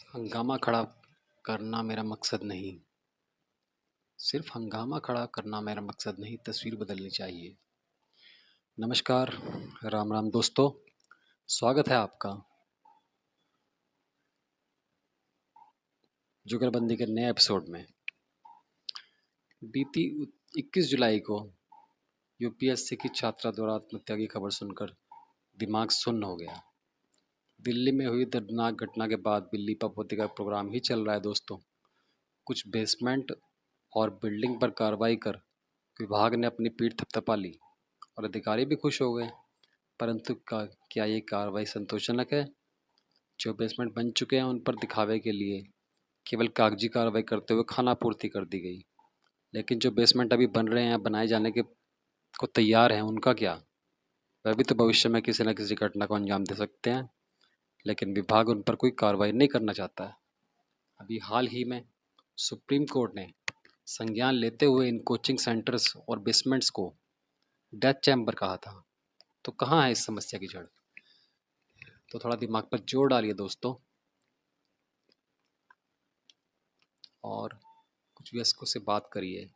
हंगामा खड़ा करना मेरा मकसद नहीं। सिर्फ हंगामा खड़ा करना मेरा मकसद नहीं, तस्वीर बदलनी चाहिए। नमस्कार, राम राम दोस्तों, स्वागत है आपका जुगलबंदी के नए एपिसोड में। बीती 21 जुलाई को यूपीएससी की छात्रा द्वारा आत्महत्या की खबर सुनकर दिमाग सुन्न हो गया। दिल्ली में हुई दर्दनाक घटना के बाद बिल्ली पपोती का प्रोग्राम ही चल रहा है दोस्तों। कुछ बेसमेंट और बिल्डिंग पर कार्रवाई कर विभाग ने अपनी पीठ थपथपा ली और अधिकारी भी खुश हो गए। परंतु क्या ये कार्रवाई संतोषजनक है? जो बेसमेंट बन चुके हैं उन पर दिखावे के लिए केवल कागजी कार्रवाई करते हुए खानापूर्ति कर दी गई, लेकिन जो बेसमेंट अभी बन रहे हैं, बनाए जाने के को तैयार हैं, उनका क्या? वह भी तो भविष्य में किसी न किसी घटना को अंजाम दे सकते हैं, लेकिन विभाग उन पर कोई कार्रवाई नहीं करना चाहता है। अभी हाल ही में सुप्रीम कोर्ट ने संज्ञान लेते हुए इन कोचिंग सेंटर्स और बेसमेंट्स को डेथ चैम्बर कहा था। तो कहाँ है इस समस्या की जड़? तो थोड़ा दिमाग पर जोर डालिए दोस्तों और कुछ वयस्कों से बात करिए।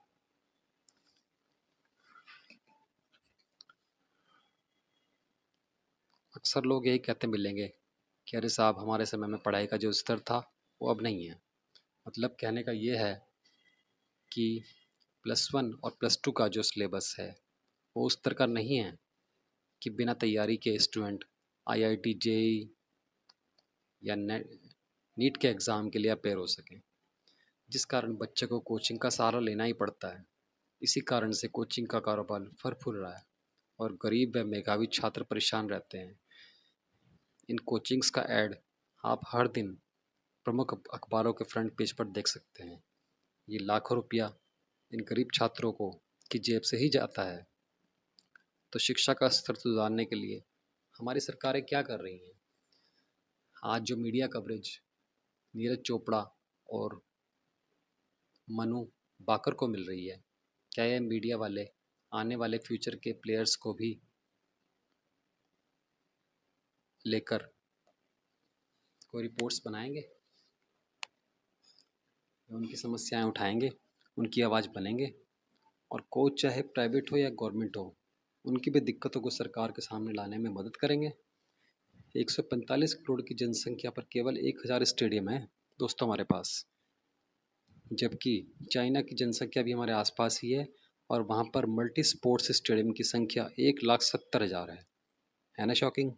अक्सर लोग यही कहते मिलेंगे कि अरे साहब, हमारे समय में पढ़ाई का जो स्तर था वो अब नहीं है। मतलब कहने का ये है कि +1 और +2 का जो सिलेबस है वो उस तरह का नहीं है कि बिना तैयारी के स्टूडेंट आईआईटी, जेई या नीट के एग्ज़ाम के लिए अपेयर हो सकें, जिस कारण बच्चे को कोचिंग का सहारा लेना ही पड़ता है। इसी कारण से कोचिंग का कारोबार फल फूल रहा है और गरीब व मेधावी छात्र परेशान रहते हैं। इन कोचिंग्स का ऐड आप हर दिन प्रमुख अखबारों के फ्रंट पेज पर देख सकते हैं। ये लाखों रुपया इन गरीब छात्रों को की जेब से ही जाता है। तो शिक्षा का स्तर सुधारने के लिए हमारी सरकारें क्या कर रही हैं? आज जो मीडिया कवरेज नीरज चोपड़ा और मनु बाकर को मिल रही है, क्या ये मीडिया वाले आने वाले फ्यूचर के प्लेयर्स को भी लेकर कोई रिपोर्ट्स बनाएंगे? उनकी समस्याएं उठाएंगे, उनकी आवाज़ बनेंगे? और कोच चाहे प्राइवेट हो या गवर्नमेंट हो, उनकी भी दिक्कतों को सरकार के सामने लाने में मदद करेंगे। 145 करोड़ की जनसंख्या पर केवल 1000 स्टेडियम है दोस्तों हमारे पास, जबकि चाइना की जनसंख्या भी हमारे आसपास ही है और वहाँ पर मल्टी स्पोर्ट्स स्टेडियम की संख्या 1,70,000 है ना शॉकिंग?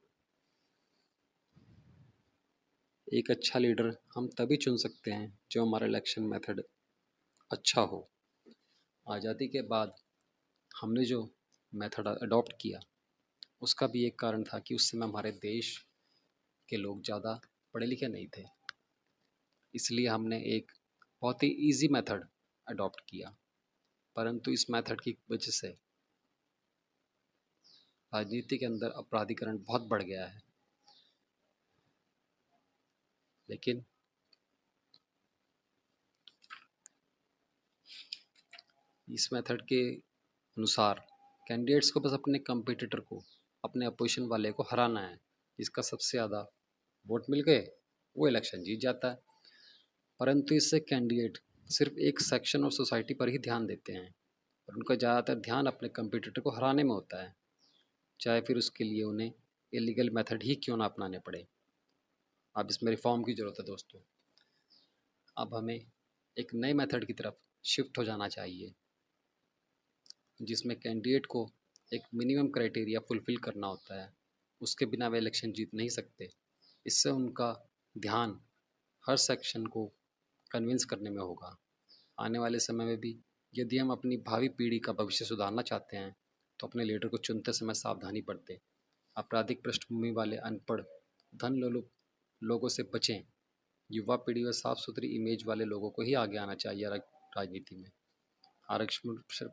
एक अच्छा लीडर हम तभी चुन सकते हैं जो हमारा इलेक्शन मेथड अच्छा हो। आज़ादी के बाद हमने जो मेथड अडॉप्ट किया, उसका भी एक कारण था कि उस समय हमारे देश के लोग ज़्यादा पढ़े लिखे नहीं थे, इसलिए हमने एक बहुत ही इजी मेथड अडॉप्ट किया। परंतु इस मेथड की वजह से राजनीति के अंदर अपराधीकरण बहुत बढ़ गया है। लेकिन इस मेथड के अनुसार कैंडिडेट्स को बस अपने कंपटीटर को, अपने अपोजिशन वाले को हराना है। जिसका सबसे ज़्यादा वोट मिल गए वो इलेक्शन जीत जाता है। परंतु इससे कैंडिडेट सिर्फ एक सेक्शन और सोसाइटी पर ही ध्यान देते हैं और उनका ज़्यादातर ध्यान अपने कंपटीटर को हराने में होता है, चाहे फिर उसके लिए उन्हें इलीगल मेथड ही क्यों ना अपनाने पड़े। अब इसमें रिफॉर्म की ज़रूरत है दोस्तों। अब हमें एक नए मेथड की तरफ शिफ्ट हो जाना चाहिए, जिसमें कैंडिडेट को एक मिनिमम क्राइटेरिया फुलफ़िल करना होता है, उसके बिना वे इलेक्शन जीत नहीं सकते। इससे उनका ध्यान हर सेक्शन को कन्विंस करने में होगा। आने वाले समय में भी यदि हम अपनी भावी पीढ़ी का भविष्य सुधारना चाहते हैं, तो अपने लीडर को चुनते समय सावधानी बरतें। आपराधिक पृष्ठभूमि वाले अनपढ़, धन लोलुप लोगों से बचें। युवा पीढ़ी व साफ सुथरी इमेज वाले लोगों को ही आगे आना चाहिए राजनीति में। आरक्षण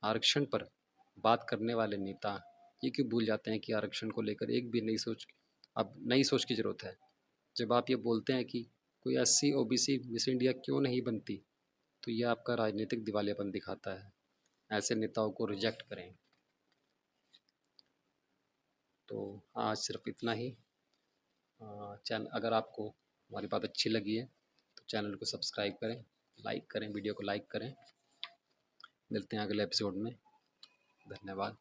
आरक्षण पर बात करने वाले नेता ये क्यों भूल जाते हैं कि आरक्षण को लेकर एक भी नई सोच की ज़रूरत है। जब आप ये बोलते हैं कि कोई SC OBC मिस इंडिया क्यों नहीं बनती, तो ये आपका राजनीतिक दिवालियापन दिखाता है। ऐसे नेताओं को रिजेक्ट करें। तो आज सिर्फ इतना ही। चैनल अगर आपको हमारी बात अच्छी लगी है तो चैनल को सब्सक्राइब करें, लाइक करें, वीडियो को लाइक करें। मिलते हैं अगले एपिसोड में। धन्यवाद।